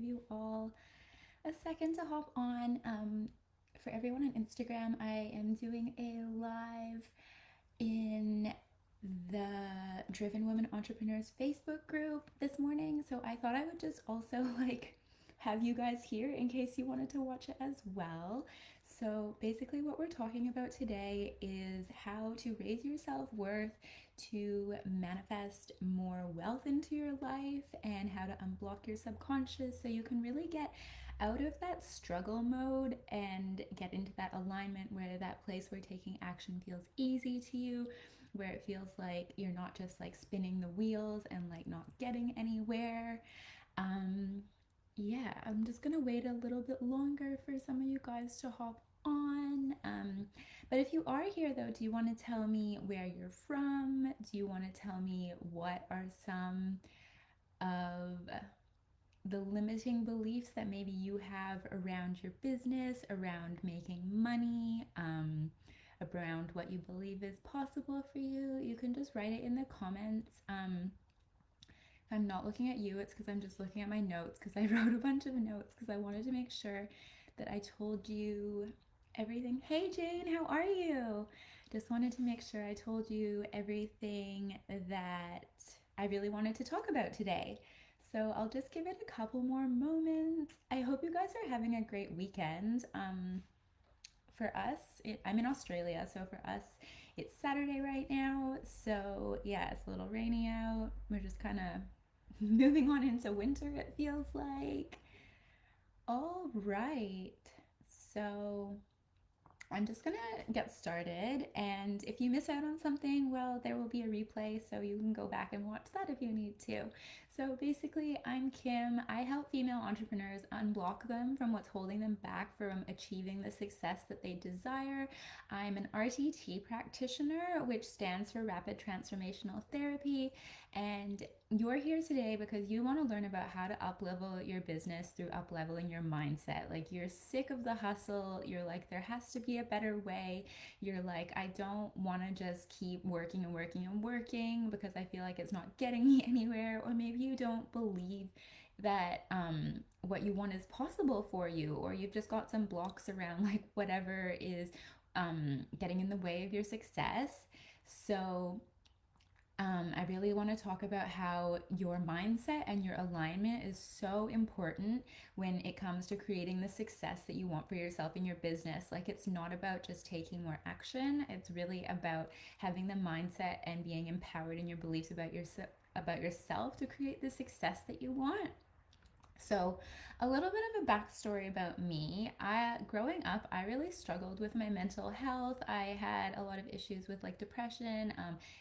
give you all a second to hop on. For everyone on Instagram, I am doing a live in the Driven Women Entrepreneurs Facebook group this morning. So I thought I would just also have you guys here in case you wanted to watch it as well. So basically, what we're talking about today is how to raise your self worth, to manifest more wealth into your life, and how to unblock your subconscious so you can really get out of that struggle mode and get into that alignment where that place where taking action feels easy to you, where it feels like you're not just like spinning the wheels and like not getting anywhere. Um, yeah, I'm just gonna wait a little bit longer for some of you guys to hop on. But if you are here though, do you want to tell me where you're from? Do you want to tell me what are some of the limiting beliefs that maybe you have around your business, around making money, around what you believe is possible for you? You can just write it in the comments. If I'm not looking at you, it's because I'm just looking at my notes because I wrote a bunch of notes because I wanted to make sure that I told you everything. Hey Jane, how are you? Just wanted to make sure I told you everything that I really wanted to talk about today. So I'll just give it a couple more moments. I hope you guys are having a great weekend. For us, I'm in Australia, so for us, it's Saturday right now. So yeah, it's a little rainy out. We're just kind of moving on into winter, it feels like. All right. So I'm just gonna get started, and if you miss out on something, well, there will be a replay, so you can go back and watch that if you need to. So basically, I'm Kim. I help female entrepreneurs unblock them from what's holding them back from achieving the success that they desire. I'm an RTT practitioner, which stands for Rapid Transformational Therapy, and you're here today because you want to learn about how to up-level your business through up-leveling your mindset. Like, you're sick of the hustle. You're like, there has to be a better way. You're like, I don't want to just keep working and working and working because I feel like it's not getting me anywhere. Or maybe you don't believe that what you want is possible for you, or you've just got some blocks around like whatever is getting in the way of your success. So I really want to talk about how your mindset and your alignment is so important when it comes to creating the success that you want for yourself in your business. Like, it's not about just taking more action. It's really about having the mindset and being empowered in your beliefs about yourself to create the success that you want. So, a little bit of a backstory about me. Growing up, I really struggled with my mental health. I had a lot of issues with like depression,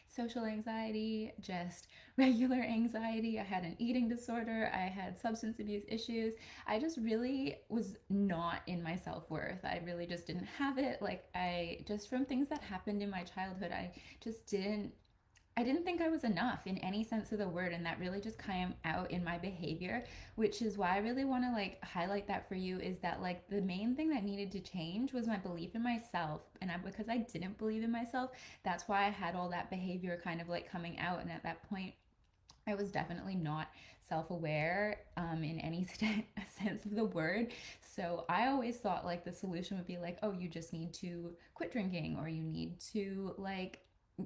social anxiety, just regular anxiety. I had an eating disorder. I had substance abuse issues. I just really was not in my self worth. I really just didn't have it. Like, I just from things that happened in my childhood, just didn't I didn't think I was enough in any sense of the word, and that really just came out in my behavior, which is why I really want to like highlight that for you is that like the main thing that needed to change was my belief in myself. And because I didn't believe in myself, that's why I had all that behavior kind of like coming out. And at that point, I was definitely not self aware in any sense of the word. So I always thought like the solution would be like, oh, you just need to quit drinking, or you need to like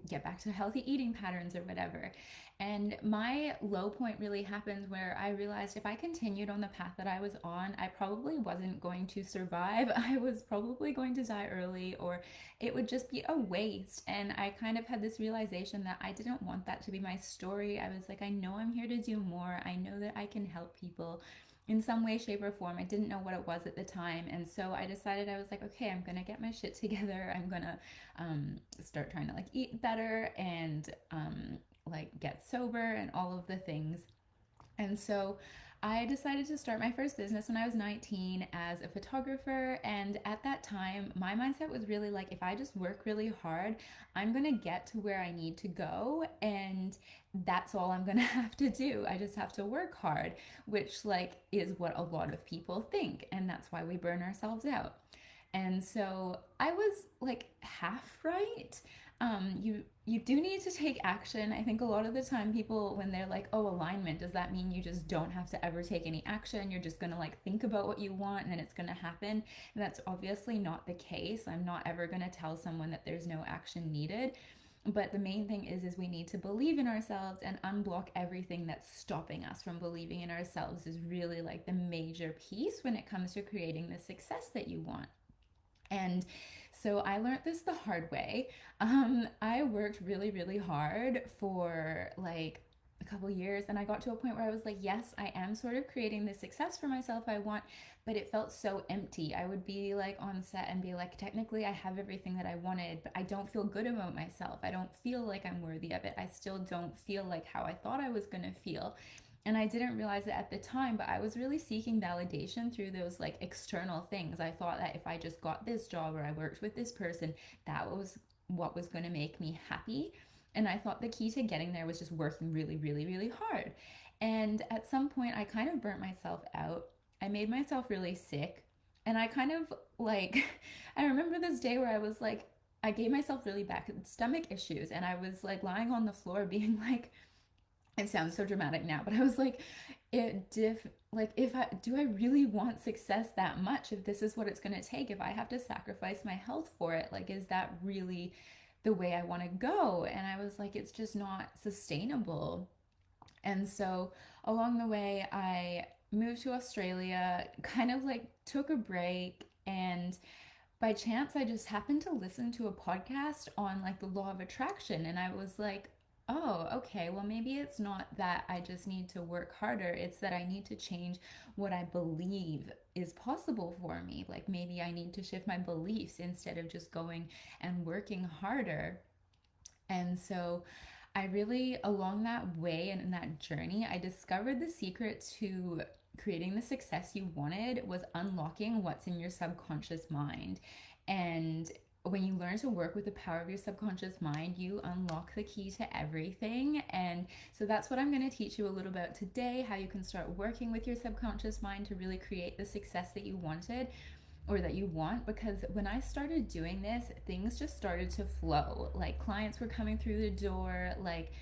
get back to healthy eating patterns or whatever. And my low point really happened where I realized if I continued on the path that I was on, I probably wasn't going to survive. I was probably going to die early, or it would just be a waste. And I kind of had this realization that I didn't want that to be my story. I was like, I know I'm here to do more. I know that I can help people in some way, shape, or form. I didn't know what it was at the time. And so I decided, I was like, okay, I'm going to get my shit together. I'm going to start trying to like eat better and like get sober and all of the things. And so I decided to start my first business when I was 19 as a photographer. And at that time, my mindset was really like, if I just work really hard, I'm going to get to where I need to go. And that's all I'm going to have to do. I just have to work hard, which like is what a lot of people think. And that's why we burn ourselves out. And so I was like half right. You you do need to take action. I think a lot of the time people, when they're like, oh, alignment, does that mean you just don't have to ever take any action? You're just gonna like think about what you want and then it's gonna happen. And that's obviously not the case. I'm not ever gonna tell someone that there's no action needed. But the main thing is we need to believe in ourselves and unblock everything that's stopping us from believing in ourselves is really like the major piece when it comes to creating the success that you want. And so I learned this the hard way. I worked really, really hard for like a couple years, and I got to a point where I was like, yes, I am sort of creating the success for myself I want, but it felt so empty. I would be like on set and be like, technically, I have everything that I wanted, but I don't feel good about myself. I don't feel like I'm worthy of it. I still don't feel like how I thought I was going to feel. And I didn't realize it at the time, but I was really seeking validation through those like external things. I thought that if I just got this job or I worked with this person, that was what was going to make me happy. And I thought the key to getting there was just working really, really, really hard. And at some point, I kind of burnt myself out. I made myself really sick. And I kind of like, I remember this day where I was like, I gave myself really bad stomach issues. And I was like lying on the floor being like, it sounds so dramatic now, but I was like, if I do I really want success that much? If this is what it's going to take, if I have to sacrifice my health for it, like, is that really the way I want to go? And I was like, it's just not sustainable. And so along the way, I moved to Australia, kind of like took a break, and by chance I just happened to listen to a podcast on like the law of attraction, and I was like, oh, okay, well maybe it's not that I just need to work harder, it's that I need to change what I believe is possible for me. Like maybe I need to shift my beliefs instead of just going and working harder. And so I really, along that way and in that journey, I discovered the secret to creating the success you wanted was unlocking what's in your subconscious mind. And when you learn to work with the power of your subconscious mind, you unlock the key to everything. And so that's what I'm going to teach you a little about today, how you can start working with your subconscious mind to really create the success that you wanted or that you want. Because when I started doing this, things just started to flow. Like clients were coming through the door, like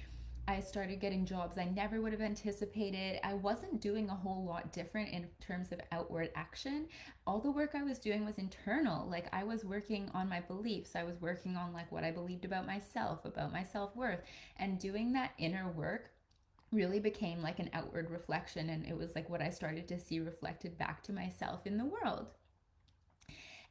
I started getting jobs I never would have anticipated. I wasn't doing a whole lot different in terms of outward action. All the work I was doing was internal. Like I was working on my beliefs. I was working on like what I believed about my self-worth, and doing that inner work really became like an outward reflection, and it was like what I started to see reflected back to myself in the world.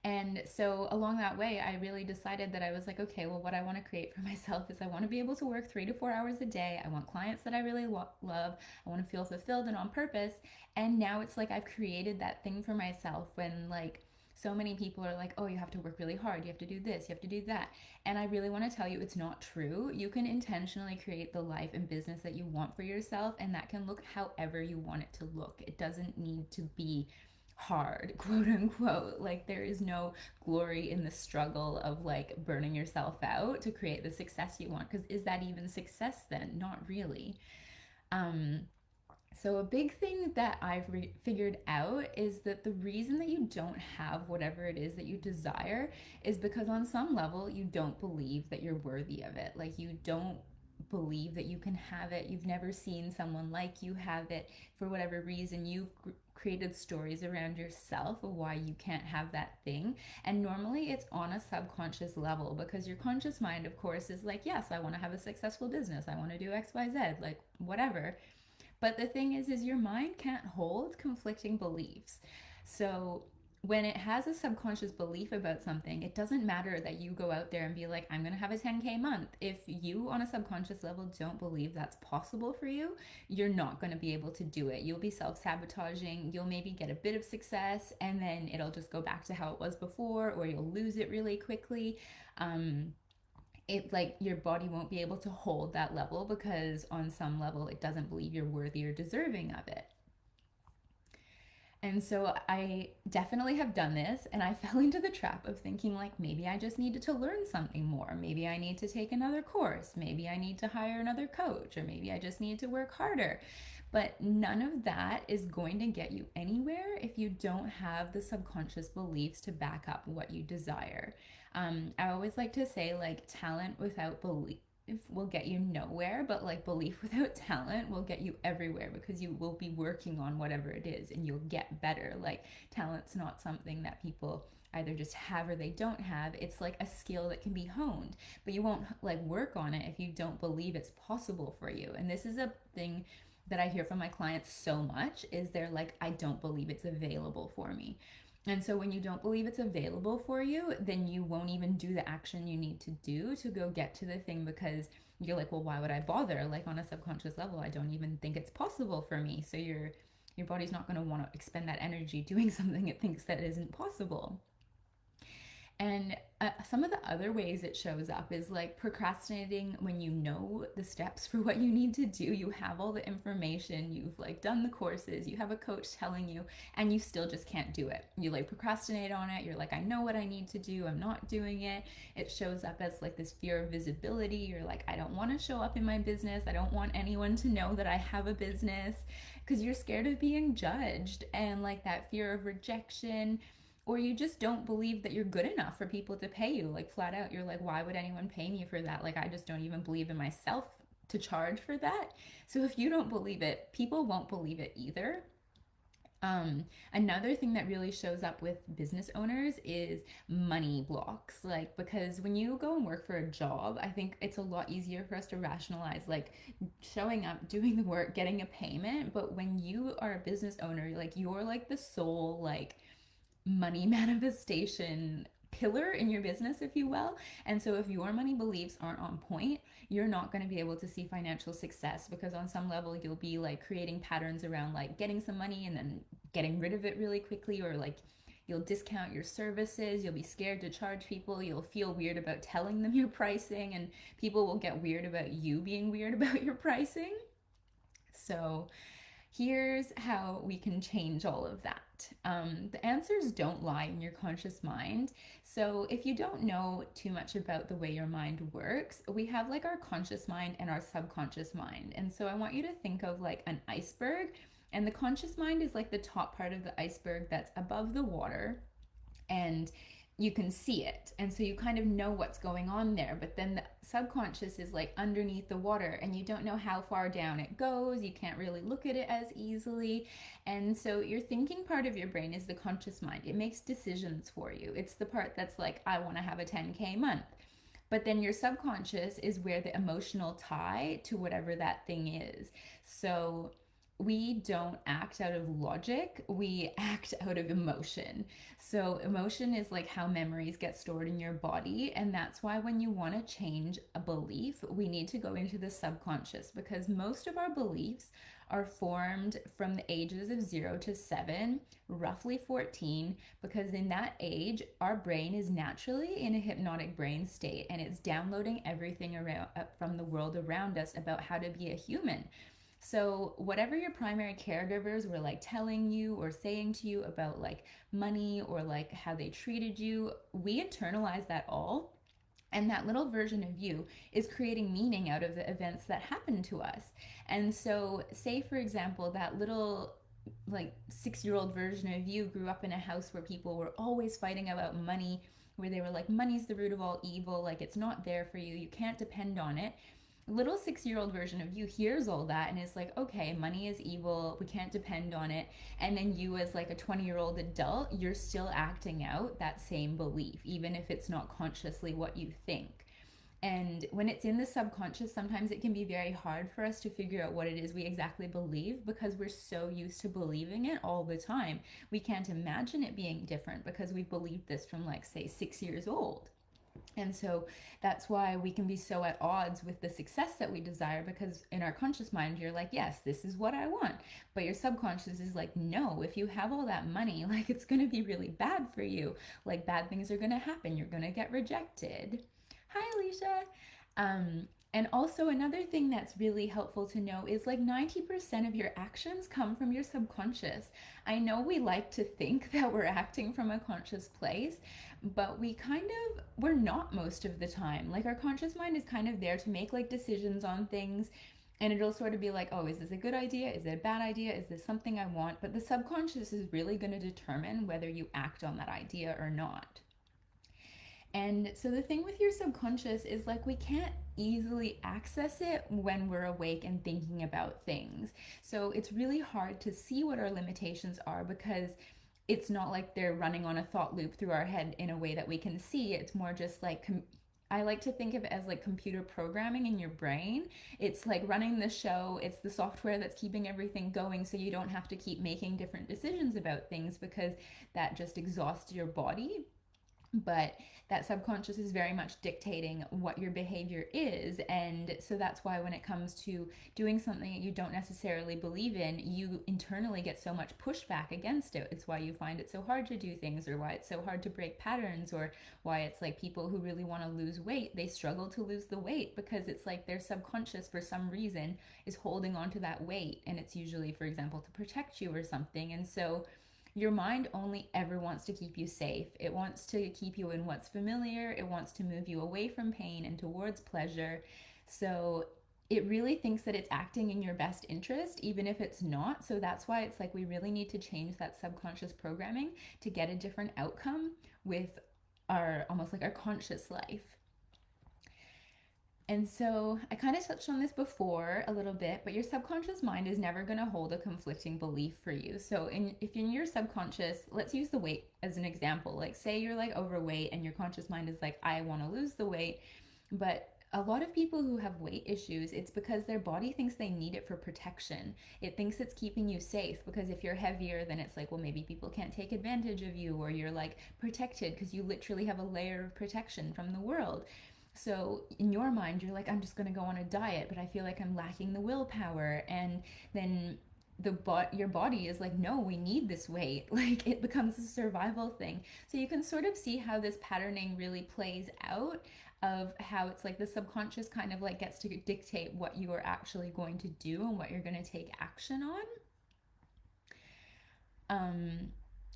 And so along that way, I really decided that I was like, okay, well, what I want to create for myself is I want to be able to work 3 to 4 hours a day. I want clients that I really love. I want to feel fulfilled and on purpose. And now it's like I've created that thing for myself when like so many people are like, oh, you have to work really hard. You have to do this. You have to do that. And I really want to tell you it's not true. You can intentionally create the life and business that you want for yourself, and that can look however you want it to look. It doesn't need to be hard, quote unquote. Like there is no glory in the struggle of like burning yourself out to create the success you want, because is that even success then? Not really. um so a big thing that I've figured out is that the reason that you don't have whatever it is that you desire is because on some level you don't believe that you're worthy of it. Like you don't believe that you can have it. You've never seen someone like you have it. For whatever reason, you've created stories around yourself of why you can't have that thing. And normally it's on a subconscious level, because your conscious mind, of course, is like, yes, I want to have a successful business. I want to do XYZ, like whatever. But the thing is your mind can't hold conflicting beliefs. So when it has a subconscious belief about something, it doesn't matter that you go out there and be like, I'm going to have a 10K month. If you on a subconscious level don't believe that's possible for you, you're not going to be able to do it. You'll be self-sabotaging. You'll maybe get a bit of success and then it'll just go back to how it was before, or you'll lose it really quickly. It like your body won't be able to hold that level because on some level it doesn't believe you're worthy or deserving of it. And so I definitely have done this, and I fell into the trap of thinking like maybe I just needed to learn something more. Maybe I need to take another course. Maybe I need to hire another coach, or maybe I just need to work harder. But none of that is going to get you anywhere if you don't have the subconscious beliefs to back up what you desire. I always like to say like talent without belief will get you nowhere, but like belief without talent will get you everywhere, because you will be working on whatever it is and you'll get better. Like, talent's not something that people either just have or they don't have. It's like a skill that can be honed, but you won't like work on it if you don't believe it's possible for you. And this is a thing that I hear from my clients so much, is they're like, I don't believe it's available for me. And so when you don't believe it's available for you, then you won't even do the action you need to do to go get to the thing, because you're like, well, why would I bother? Like, on a subconscious level, I don't even think it's possible for me. So your body's not going to want to expend that energy doing something it thinks that isn't possible. And some of the other ways it shows up is like procrastinating when you know the steps for what you need to do. You have all the information, you've like done the courses, you have a coach telling you, and you still just can't do it. You like procrastinate on it. You're like, I know what I need to do, I'm not doing it. It shows up as like this fear of visibility. You're like, I don't want to show up in my business. I don't want anyone to know that I have a business, because you're scared of being judged, and like that fear of rejection, or you just don't believe that you're good enough for people to pay you. Like, flat out, you're like, why would anyone pay me for that? Like, I just don't even believe in myself to charge for that. So if you don't believe it, people won't believe it either. Another thing that really shows up with business owners is money blocks. Like, because when you go and work for a job, I think it's a lot easier for us to rationalize, like, showing up, doing the work, getting a payment. But when you are a business owner, like, you're like the sole, like, money manifestation pillar in your business, if you will. And so if your money beliefs aren't on point, you're not going to be able to see financial success, because on some level you'll be like creating patterns around like getting some money and then getting rid of it really quickly, or like you'll discount your services, you'll be scared to charge people, you'll feel weird about telling them your pricing, and people will get weird about you being weird about your pricing. So here's how we can change all of that. The answers don't lie in your conscious mind. So, if you don't know too much about the way your mind works, we have like our conscious mind and our subconscious mind. And so, I want you to think of like an iceberg, and the conscious mind is like the top part of the iceberg that's above the water, and you can see it, and so you kind of know what's going on there. But then the subconscious is like underneath the water, and you don't know how far down it goes, you can't really look at it as easily. And so your thinking part of your brain is the conscious mind. It makes decisions for you. It's the part that's like, I want to have a 10K month. But then your subconscious is where the emotional tie to whatever that thing is. So we don't act out of logic, we act out of emotion. So, emotion is like how memories get stored in your body. And that's why when you want to change a belief, we need to go into the subconscious, because most of our beliefs are formed from the ages of 0 to 7, roughly 14, because in that age, our brain is naturally in a hypnotic brain state, and it's downloading everything around from the world around us about how to be a human. So, whatever your primary caregivers were like telling you or saying to you about like money, or like how they treated you, we internalize that all. And that little version of you is creating meaning out of the events that happen to us. And so, say for example, that little like 6-year-old version of you grew up in a house where people were always fighting about money, where they were like, money's the root of all evil, like it's not there for you, you can't depend on it. Little 6-year-old version of you hears all that and is like, okay, money is evil, we can't depend on it. And then you, as like a 20-year-old adult, you're still acting out that same belief, even if it's not consciously what you think. And when it's in the subconscious, sometimes it can be very hard for us to figure out what it is we exactly believe, because we're so used to believing it all the time. We can't imagine it being different because we've believed this from like, say, 6 years old. And so that's why we can be so at odds with the success that we desire, because in our conscious mind, you're like, yes, this is what I want. But your subconscious is like, no, if you have all that money, like it's going to be really bad for you. Like bad things are going to happen. You're going to get rejected. Hi, Alicia. And also another thing that's really helpful to know is like 90% of your actions come from your subconscious. I know we like to think that we're acting from a conscious place, but we're not most of the time. Like our conscious mind is kind of there to make like decisions on things, and it'll sort of be like, oh, is this a good idea? Is it a bad idea? Is this something I want? But the subconscious is really going to determine whether you act on that idea or not. And so the thing with your subconscious is like we can't easily access it when we're awake and thinking about things. So it's really hard to see what our limitations are because it's not like they're running on a thought loop through our head in a way that we can see. It's more just like I like to think of it as like computer programming in your brain. It's like running the show, it's the software that's keeping everything going so you don't have to keep making different decisions about things because that just exhausts your body. But that subconscious is very much dictating what your behavior is. And so that's why when it comes to doing something that you don't necessarily believe in, you internally get so much pushback against it. It's why you find it so hard to do things, or why it's so hard to break patterns, or why it's like people who really want to lose weight, they struggle to lose the weight because it's like their subconscious for some reason is holding on to that weight, and it's usually, for example, to protect you or something. And so your mind only ever wants to keep you safe. It wants to keep you in what's familiar. It wants to move you away from pain and towards pleasure. So it really thinks that it's acting in your best interest, even if it's not. So that's why it's like we really need to change that subconscious programming to get a different outcome with our almost like our conscious life. And so I kind of touched on this before a little bit, but your subconscious mind is never going to hold a conflicting belief for you. So if in your subconscious, let's use the weight as an example. Like say you're like overweight and your conscious mind is like, I want to lose the weight. But a lot of people who have weight issues, it's because their body thinks they need it for protection. It thinks it's keeping you safe because if you're heavier, then it's like, well, maybe people can't take advantage of you, or you're like protected because you literally have a layer of protection from the world. So in your mind, you're like, I'm just going to go on a diet, but I feel like I'm lacking the willpower. And then your body is like, no, we need this weight. Like it becomes a survival thing. So you can sort of see how this patterning really plays out, of how it's like the subconscious kind of like gets to dictate what you are actually going to do and what you're going to take action on.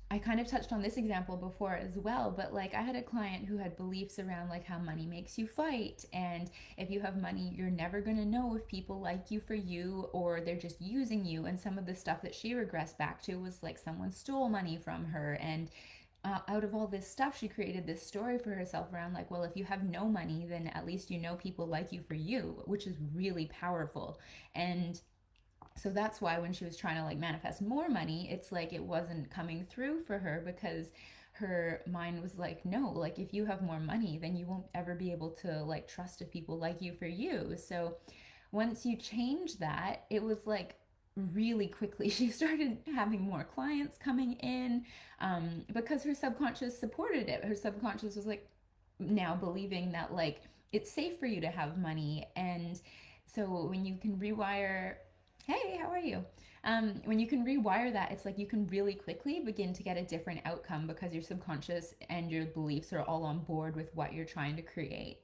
I kind of touched on this example before as well, but like I had a client who had beliefs around like how money makes you fight, and if you have money, you're never going to know if people like you for you or they're just using you. And some of the stuff that she regressed back to was like someone stole money from her, and out of all this stuff, she created this story for herself around like, well, if you have no money, then at least you know people like you for you, which is really powerful. And so that's why when she was trying to like manifest more money, it's like it wasn't coming through for her because her mind was like, no, like if you have more money, then you won't ever be able to like trust if people like you for you. So once you change that, it was like really quickly she started having more clients coming in, because her subconscious supported it. Her subconscious was like now believing that like it's safe for you to have money. And so when you can rewire, hey, how are you? When you can rewire that, it's like you can really quickly begin to get a different outcome because your subconscious and your beliefs are all on board with what you're trying to create.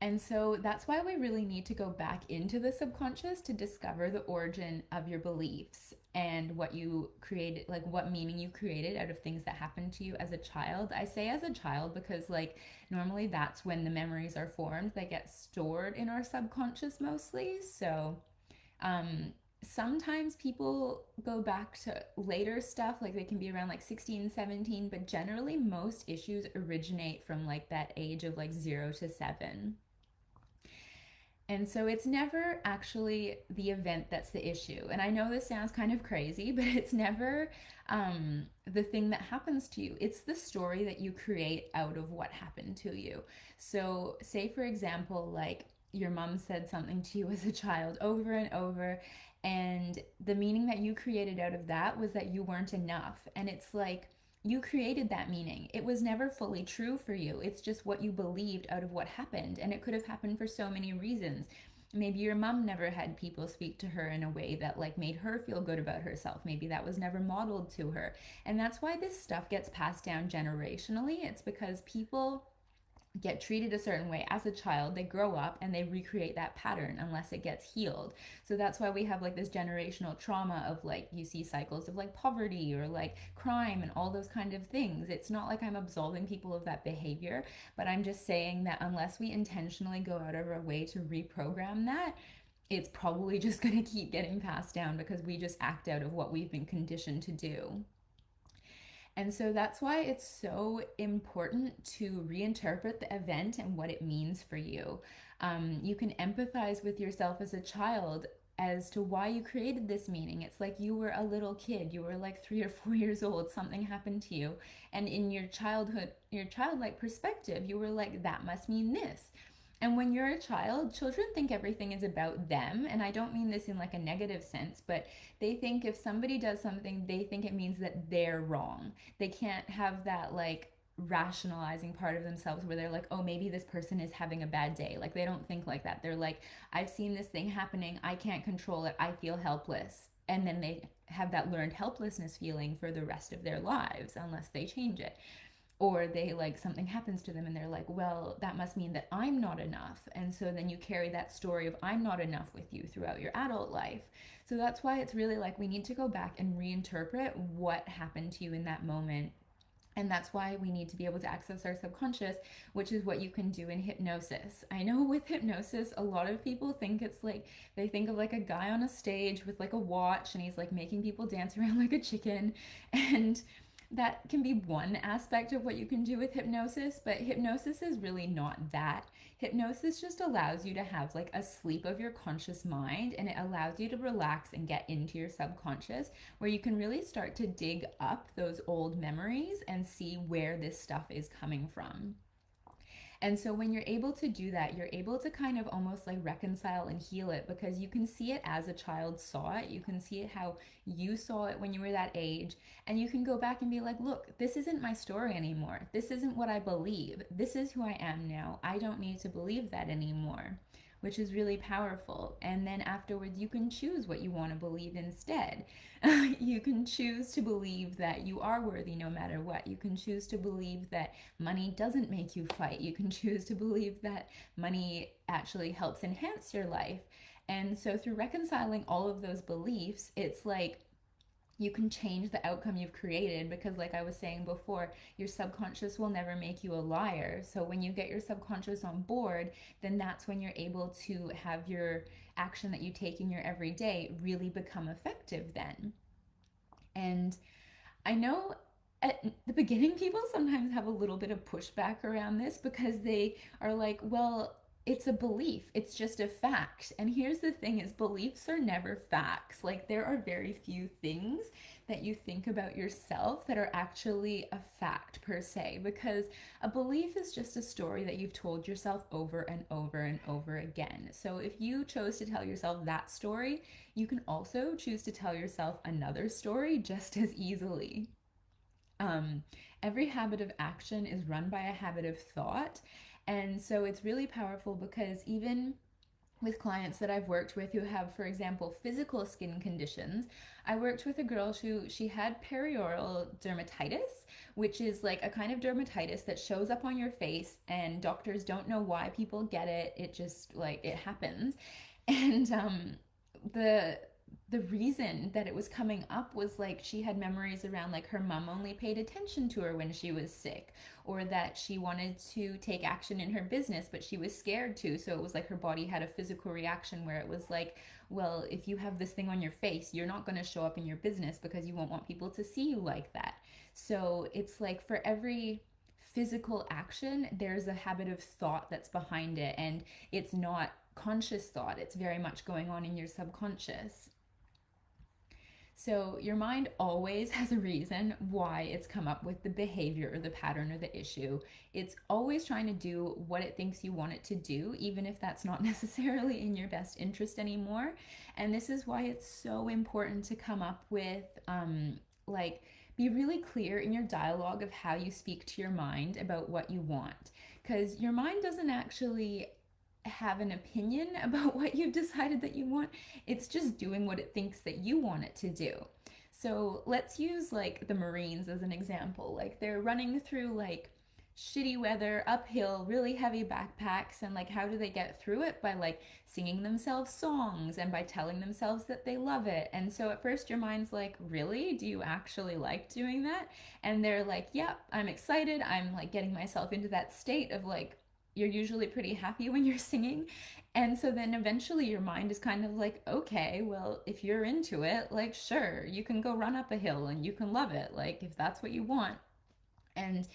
And so that's why we really need to go back into the subconscious to discover the origin of your beliefs and what you created, like what meaning you created out of things that happened to you as a child. I say as a child because like normally that's when the memories are formed that get stored in our subconscious mostly. So sometimes people go back to later stuff, like they can be around like 16, 17, but generally most issues originate from like that age of like 0 to 7. And so it's never actually the event that's the issue. And I know this sounds kind of crazy, but it's never the thing that happens to you. It's the story that you create out of what happened to you. So, say for example, like your mom said something to you as a child over and over, and the meaning that you created out of that was that you weren't enough. And it's like, you created that meaning. It was never fully true for you. It's just what you believed out of what happened. And it could have happened for so many reasons. Maybe your mom never had people speak to her in a way that like made her feel good about herself. Maybe that was never modeled to her. And that's why this stuff gets passed down generationally. It's because people get treated a certain way as a child, they grow up and they recreate that pattern unless it gets healed. So that's why we have like this generational trauma of like, you see cycles of like poverty or like crime and all those kind of things. It's not like I'm absolving people of that behavior, but I'm just saying that unless we intentionally go out of our way to reprogram that, it's probably just going to keep getting passed down because we just act out of what we've been conditioned to do. And so that's why it's so important to reinterpret the event and what it means for you. You can empathize with yourself as a child as to why you created this meaning. It's like you were a little kid, you were like 3 or 4 years old, something happened to you, and in your childhood, your childlike perspective, you were like, that must mean this. And when you're a child, children think everything is about them. And I don't mean this in like a negative sense, but they think if somebody does something, they think it means that they're wrong. They can't have that like rationalizing part of themselves where they're like, oh, maybe this person is having a bad day. Like they don't think like that. They're like, I've seen this thing happening. I can't control it. I feel helpless. And then they have that learned helplessness feeling for the rest of their lives unless they change it. Or they like something happens to them and they're like, well, that must mean that I'm not enough. And so then you carry that story of I'm not enough with you throughout your adult life. So that's why it's really like we need to go back and reinterpret what happened to you in that moment. And that's why we need to be able to access our subconscious, which is what you can do in hypnosis. I know with hypnosis, a lot of people think it's like, they think of like a guy on a stage with like a watch and he's like making people dance around like a chicken. And that can be one aspect of what you can do with hypnosis, but hypnosis is really not that. Hypnosis just allows you to have like a sleep of your conscious mind, and it allows you to relax and get into your subconscious where you can really start to dig up those old memories and see where this stuff is coming from. And so when you're able to do that, you're able to kind of almost like reconcile and heal it because you can see it as a child saw it. You can see it how you saw it when you were that age. And you can go back and be like, look, this isn't my story anymore. This isn't what I believe. This is who I am now. I don't need to believe that anymore, which is really powerful. And then afterwards, you can choose what you want to believe instead. You can choose to believe that you are worthy no matter what. You can choose to believe that money doesn't make you fight. You can choose to believe that money actually helps enhance your life. And so, through reconciling all of those beliefs, it's like you can change the outcome you've created because like I was saying before, your subconscious will never make you a liar. So when you get your subconscious on board, then that's when you're able to have your action that you take in your everyday really become effective then. And I know at the beginning, people sometimes have a little bit of pushback around this because they are like, well, it's a belief. It's just a fact. And here's the thing is beliefs are never facts. Like there are very few things that you think about yourself that are actually a fact per se because a belief is just a story that you've told yourself over and over and over again. So if you chose to tell yourself that story, you can also choose to tell yourself another story just as easily. Um, every habit of action is run by a habit of thought. And so it's really powerful because even with clients that I've worked with who have, for example, physical skin conditions, I worked with a girl who she had perioral dermatitis, which is like a kind of dermatitis that shows up on your face and doctors don't know why people get it. It just like it happens. And the the reason that it was coming up was like she had memories around like her mom only paid attention to her when she was sick, or that she wanted to take action in her business but she was scared to, so it was like her body had a physical reaction where it was like, well, if you have this thing on your face, you're not going to show up in your business because you won't want people to see you like that. So it's like for every physical action there's a habit of thought that's behind it, and it's not conscious thought, it's very much going on in your subconscious. So your mind always has a reason why it's come up with the behavior or the pattern or the issue. It's always trying to do what it thinks you want it to do, even if that's not necessarily in your best interest anymore. And this is why it's so important to come up with, like, be really clear in your dialogue of how you speak to your mind about what you want. Because your mind doesn't actually have an opinion about what you've decided that you want. It's just doing what it thinks that you want it to do. So let's use like the Marines as an example. Like they're running through like shitty weather, uphill, really heavy backpacks, and like how do they get through it? By like singing themselves songs and by telling themselves that they love it. And so at first your mind's like, really? Do you actually like doing that? And they're like, yep, I'm excited. I'm like getting myself into that state of like you're usually pretty happy when you're singing. And so then eventually your mind is kind of like, okay, well, if you're into it, like, sure, you can go run up a hill and you can love it, like, if that's what you want. And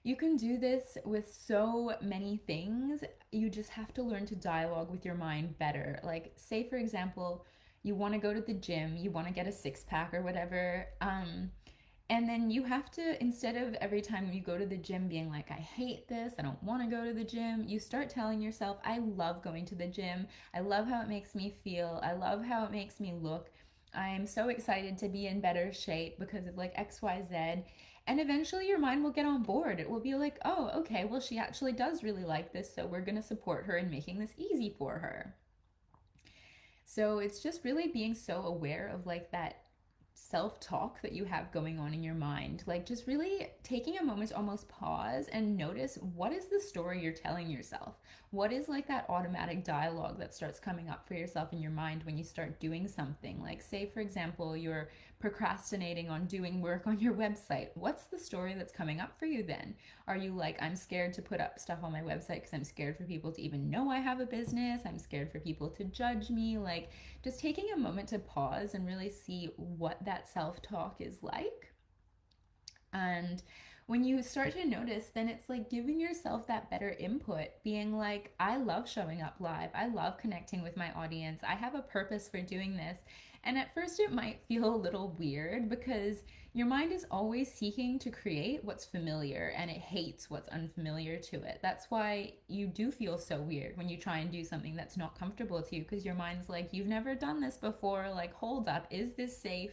you can do this with so many things. You just have to learn to dialogue with your mind better. Like, say, for example, you want to go to the gym, you want to get a six pack or whatever. And then you have to, instead of every time you go to the gym being like, I hate this, I don't want to go to the gym, you start telling yourself, I love going to the gym. I love how it makes me feel. I love how it makes me look. I'm so excited to be in better shape because of like XYZ. And eventually your mind will get on board. It will be like, oh, okay, well, she actually does really like this, so we're going to support her in making this easy for her. So it's just really being so aware of like that self talk that you have going on in your mind. Like, just really taking a moment to almost pause and notice, what is the story you're telling yourself? What is like that automatic dialogue that starts coming up for yourself in your mind when you start doing something? Like, say, for example, you're procrastinating on doing work on your website. What's the story that's coming up for you then? Are you like, I'm scared to put up stuff on my website because I'm scared for people to even know I have a business? I'm scared for people to judge me? Like, just taking a moment to pause and really see what that self talk is like. And when you start to notice, then it's like giving yourself that better input, being like, I love showing up live. I love connecting with my audience. I have a purpose for doing this. And at first, it might feel a little weird because your mind is always seeking to create what's familiar and it hates what's unfamiliar to it. That's why you do feel so weird when you try and do something that's not comfortable to you, because your mind's like, you've never done this before. Like, hold up, is this safe?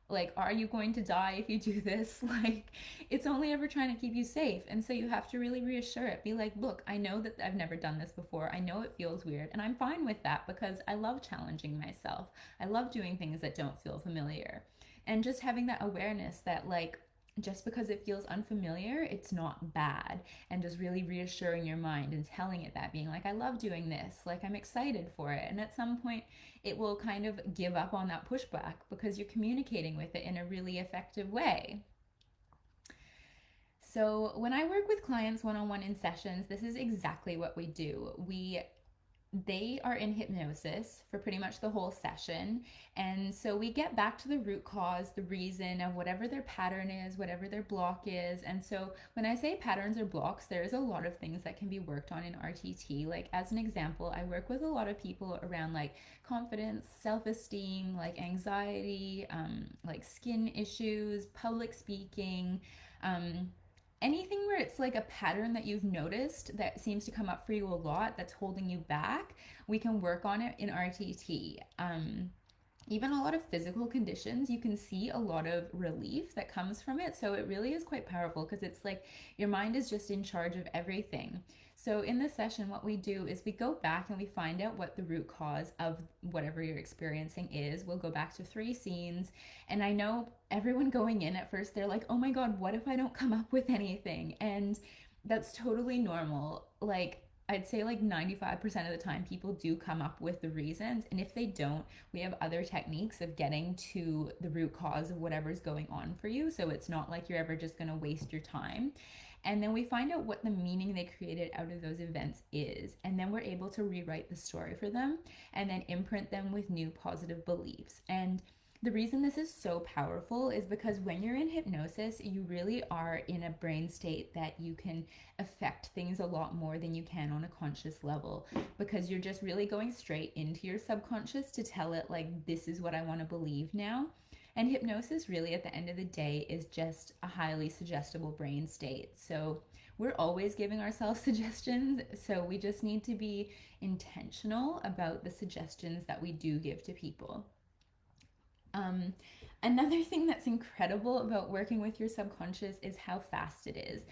Like, are you going to die if you do this? Like, it's only ever trying to keep you safe. And so you have to really reassure it. Be like, look, I know that I've never done this before. I know it feels weird. And I'm fine with that because I love challenging myself. I love doing things that don't feel familiar. And just having that awareness that, like, just because it feels unfamiliar, it's not bad. And just really reassuring your mind and telling it that, being like, I love doing this. Like, I'm excited for it. And at some point, it will kind of give up on that pushback because you're communicating with it in a really effective way. So, when I work with clients one on one in sessions, this is exactly what we do. They are in hypnosis for pretty much the whole session. And so we get back to the root cause, the reason of whatever their pattern is, whatever their block is. And so when I say patterns or blocks, there's a lot of things that can be worked on in RTT. Like, as an example, I work with a lot of people around like confidence, self-esteem, like anxiety, like skin issues, public speaking, anything where it's like a pattern that you've noticed that seems to come up for you a lot that's holding you back. We can work on it in RTT. Even a lot of physical conditions, you can see a lot of relief that comes from it. So it really is quite powerful because it's like your mind is just in charge of everything. So in this session, what we do is we go back and we find out what the root cause of whatever you're experiencing is. We'll go back to 3 scenes. And I know everyone going in at first, they're like, oh my God, what if I don't come up with anything? And that's totally normal. Like, I'd say like 95% of the time people do come up with the reasons. And if they don't, we have other techniques of getting to the root cause of whatever's going on for you. So it's not like you're ever just going to waste your time. And then we find out what the meaning they created out of those events is. And then we're able to rewrite the story for them and then imprint them with new positive beliefs. And the reason this is so powerful is because when you're in hypnosis, you really are in a brain state that you can affect things a lot more than you can on a conscious level, because you're just really going straight into your subconscious to tell it, like, this is what I want to believe now. And hypnosis, really, at the end of the day, is just a highly suggestible brain state. So we're always giving ourselves suggestions. So we just need to be intentional about the suggestions that we do give to people. Um, Another thing that's incredible about working with your subconscious is how fast it is.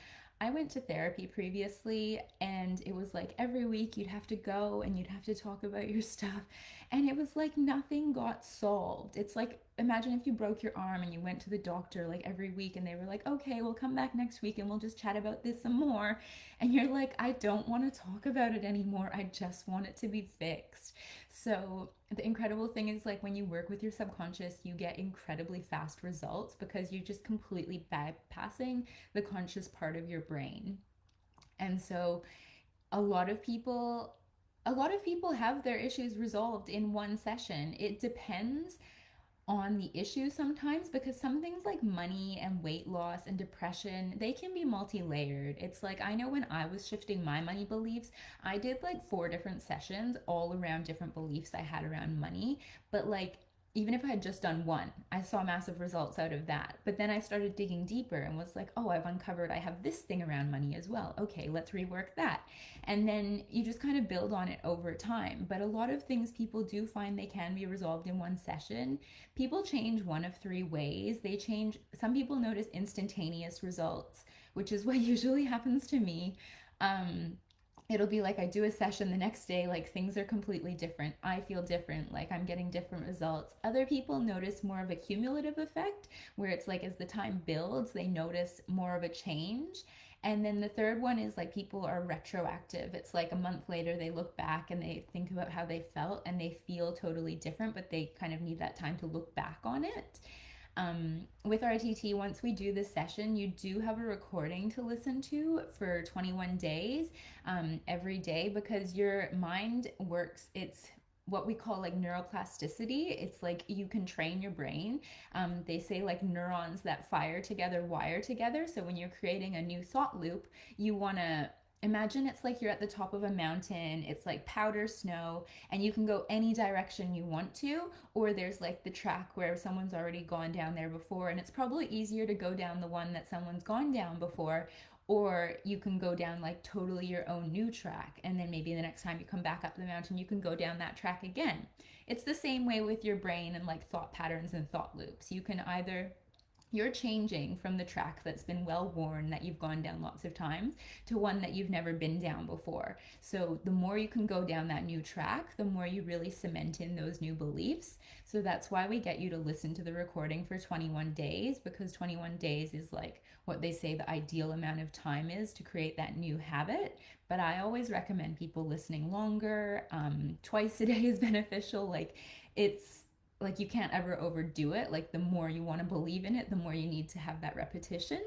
I went to therapy previously, and it was like every week you'd have to go and you'd have to talk about your stuff, and it was like nothing got solved. It's like, imagine if you broke your arm and you went to the doctor like every week and they were like, okay, we'll come back next week and we'll just chat about this some more. And you're like, I don't want to talk about it anymore. I just want it to be fixed. So the incredible thing is, like, when you work with your subconscious, you get incredibly fast results because you're just completely bypassing the conscious part of your brain. And so a lot of people have their issues resolved in one session. It depends on the issue sometimes, because some things like money and weight loss and depression, they can be multi-layered. It's like, I know when I was shifting my money beliefs, I did like 4 different sessions all around different beliefs I had around money. But like, even if I had just done one, I saw massive results out of that. But then I started digging deeper and was like, oh, I've uncovered I have this thing around money as well. Okay, let's rework that. And then you just kind of build on it over time. But a lot of things people do find they can be resolved in one session. People change one of 3 ways. Some people notice instantaneous results, which is what usually happens to me. Um, It'll be like I do a session the next day, like things are completely different. I feel different, like I'm getting different results. Other people notice more of a cumulative effect, where it's like as the time builds, they notice more of a change. And then the third one is like people are retroactive. It's like a month later, they look back and they think about how they felt and they feel totally different, but they kind of need that time to look back on it. With RTT, once we do this session, you do have a recording to listen to for 21 days every day, because your mind works. It's what we call like neuroplasticity. It's like you can train your brain. They say like neurons that fire together wire together. So when you're creating a new thought loop, you want to imagine it's like you're at the top of a mountain. It's like powder snow, and you can go any direction you want to, or there's like the track where someone's already gone down there before, and it's probably easier to go down the one that someone's gone down before. Or you can go down like totally your own new track, and then maybe the next time you come back up the mountain, you can go down that track again. It's the same way with your brain and like thought patterns and thought loops. You're changing from the track that's been well worn, that you've gone down lots of times, to one that you've never been down before. So the more you can go down that new track, the more you really cement in those new beliefs. So that's why we get you to listen to the recording for 21 days, because 21 days is like what they say the ideal amount of time is to create that new habit. But I always recommend people listening longer. Twice a day is beneficial. It's like you can't ever overdo it. Like the more you want to believe in it, the more you need to have that repetition.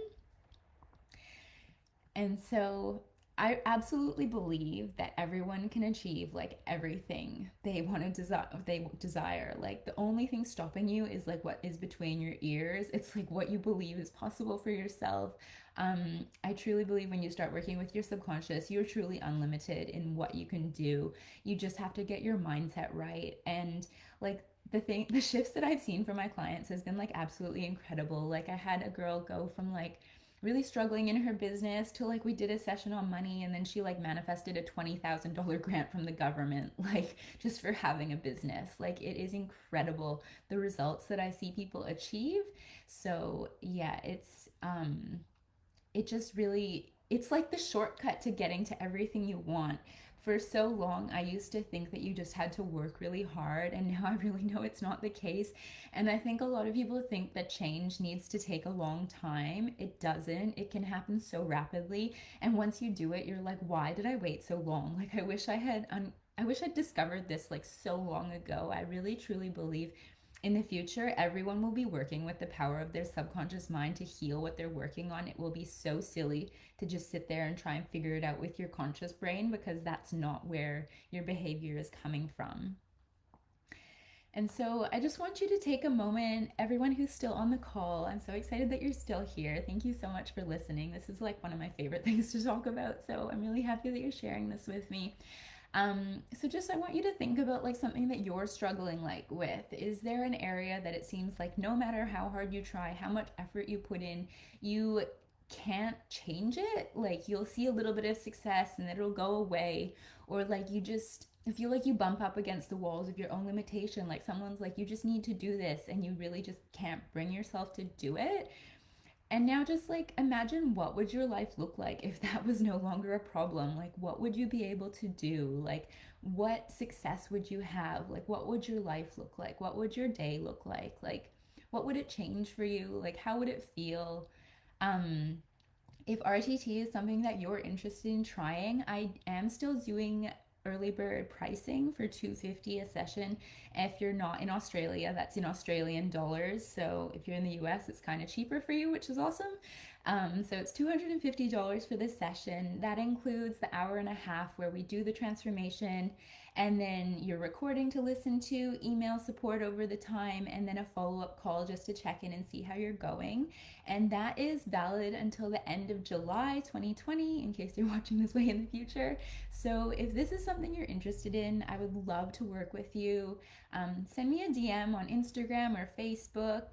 And so I absolutely believe that everyone can achieve like everything they want to desire. Like the only thing stopping you is like what is between your ears. It's like what you believe is possible for yourself. I truly believe when you start working with your subconscious, you're truly unlimited in what you can do. You just have to get your mindset right. And like the shifts that I've seen from my clients has been like absolutely incredible. Like I had a girl go from like really struggling in her business to like we did a session on money, and then she like manifested a $20,000 grant from the government, like just for having a business. Like it is incredible the results that I see people achieve. So yeah, it just really, it's like the shortcut to getting to everything you want. For so long, I used to think that you just had to work really hard, and now I really know it's not the case. And I think a lot of people think that change needs to take a long time. It doesn't. It can happen so rapidly. And once you do it, you're like, why did I wait so long? Like, I wish I'd discovered this like so long ago. I really truly believe in the future, everyone will be working with the power of their subconscious mind to heal what they're working on. It will be so silly to just sit there and try and figure it out with your conscious brain, because that's not where your behavior is coming from. And so I just want you to take a moment, everyone who's still on the call. I'm so excited that you're still here. Thank you so much for listening. This is like one of my favorite things to talk about. So I'm really happy that you're sharing this with me. So just I want you to think about like something that you're struggling like with. Is there an area that it seems like no matter how hard you try, how much effort you put in, you can't change it? Like you'll see a little bit of success and then it'll go away, or like you just feel like you bump up against the walls of your own limitation. Like someone's like, you just need to do this, and you really just can't bring yourself to do it. And now just like imagine, what would your life look like if that was no longer a problem? Like what would you be able to do? Like what success would you have? Like what would your life look like? What would your day look like? Like what would it change for you? Like how would it feel? Um if RTT is something that you're interested in trying, I am still doing early bird pricing for $250 a session. If you're not in Australia, that's in Australian dollars. So if you're in the US, it's kind of cheaper for you, which is awesome. So it's $250 for this session. That includes the hour and a half where we do the transformation, and then your recording to listen to, email support over the time, and then a follow-up call just to check in and see how you're going. And that is valid until the end of July 2020, in case you're watching this way in the future. So if this is something you're interested in, I would love to work with you. Send me a DM on Instagram or Facebook.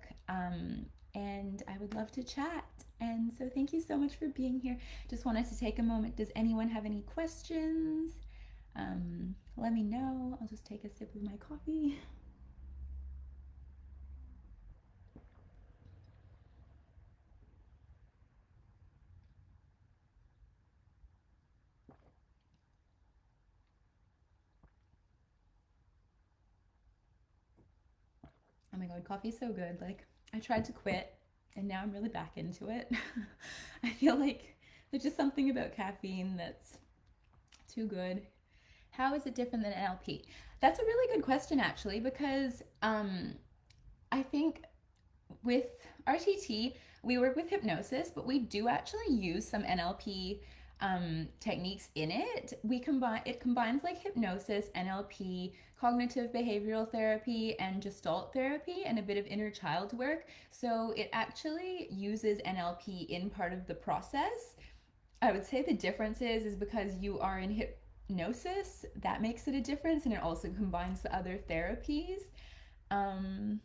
And I would love to chat. And so thank you so much for being here. Just wanted to take a moment. Does anyone have any questions? Let me know. I'll just take a sip of my coffee. Oh my god, coffee's so good. Like, I tried to quit and now I'm really back into it. I feel like there's just something about caffeine that's too good. How is it different than NLP? That's a really good question, actually, because I think with RTT, we work with hypnosis, but we do actually use some NLP techniques in it. It combines like hypnosis, NLP, cognitive behavioral therapy, and Gestalt therapy, and a bit of inner child work. So it actually uses NLP in part of the process. I would say the difference is because you are in hypnosis, that makes it a difference, and it also combines the other therapies. Um,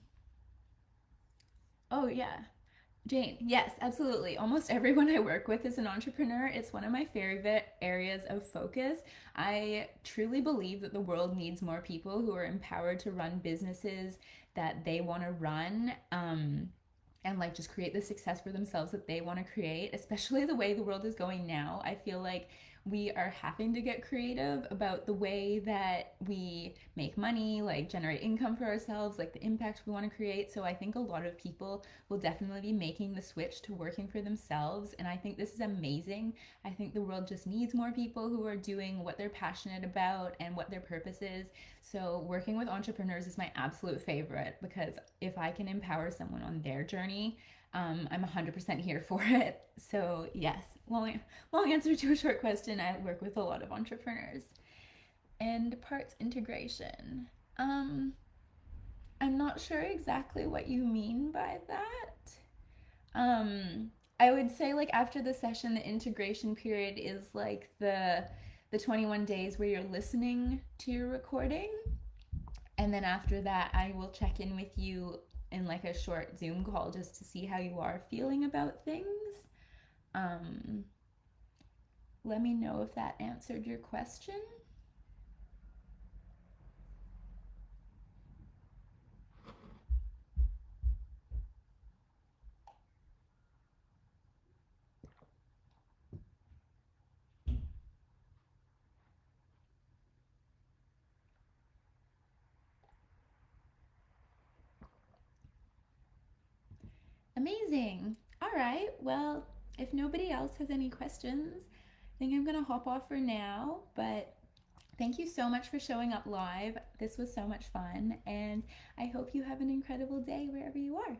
oh yeah, Jane, yes, absolutely. Almost everyone I work with is an entrepreneur. It's one of my favorite areas of focus. I truly believe that the world needs more people who are empowered to run businesses that they want to run. And like just create the success for themselves that they want to create, especially the way the world is going now. I feel like we are having to get creative about the way that we make money, like generate income for ourselves, like the impact we want to create. So I think a lot of people will definitely be making the switch to working for themselves. And I think this is amazing. I think the world just needs more people who are doing what they're passionate about and what their purpose is. So working with entrepreneurs is my absolute favorite because if I can empower someone on their journey, I'm 100% here for it. So yes, long answer to a short question. I work with a lot of entrepreneurs. And parts integration. I'm not sure exactly what you mean by that. I would say like after the session, the integration period is like the 21 days where you're listening to your recording, and then after that, I will check in with you in like a short Zoom call just to see how you are feeling about things. Um, Let me know if that answered your question. Amazing. All right. Well, if nobody else has any questions, I think I'm going to hop off for now. But thank you so much for showing up live. This was so much fun. And I hope you have an incredible day wherever you are.